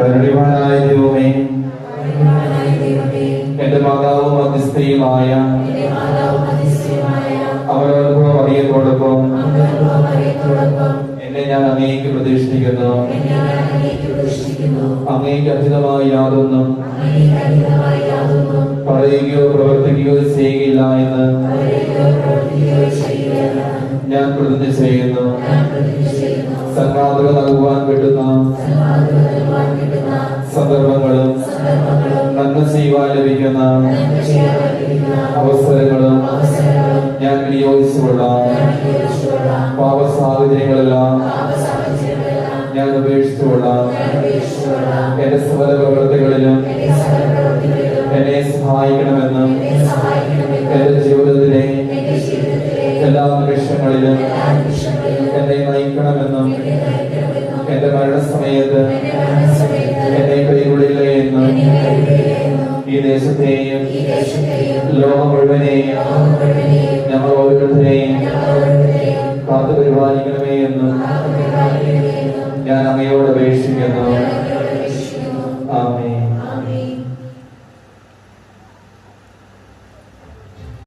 കരുണിവാനായ ദൈവമേ, എന്റെ മാതാവും മധ്യസ്ഥയുമായ അവരോടൊപ്പം അറിയത്തോടൊപ്പം എന്നെ ഞാൻ അങ്ങേക്ക് പ്രതിഷ്ഠിക്കുന്നു. അങ്ങേക്ക് അധികമായി യാതൊന്നും പറയുകയോ പ്രവർത്തിക്കുകയോ ചെയ്യുകയില്ല എന്ന് ഞാൻ പ്രതിജ്ഞ ചെയ്യുന്നു. സംഘാതക നൽകുവാൻ കിട്ടുന്ന സന്ദർഭങ്ങളും നന്മ ചെയ്യുവാൻ ലഭിക്കുന്ന അവസരങ്ങളും ഞാൻ വിനിയോഗിച്ചുകൊള്ളാം. പാപ സാഹചര്യങ്ങളെല്ലാം ഞാൻ ഉപേക്ഷിച്ചുകൊള്ളാം. എന്റെ സകല പ്രവൃത്തികളിലും എന്നെ സഹായിക്കണമെന്നും എന്റെ ജീവിതത്തിലെ എല്ലാ നിമിഷങ്ങളിലും എന്നെ നയിക്കണമെന്നും എന്റെ മരണസമയത്ത് എന്നെ കൈകൊള്ളില്ല എന്നും ഈ ദേശത്തെയും ലോകം മുഴുവനെയും ഞങ്ങൾ ഓരോരുത്തരെയും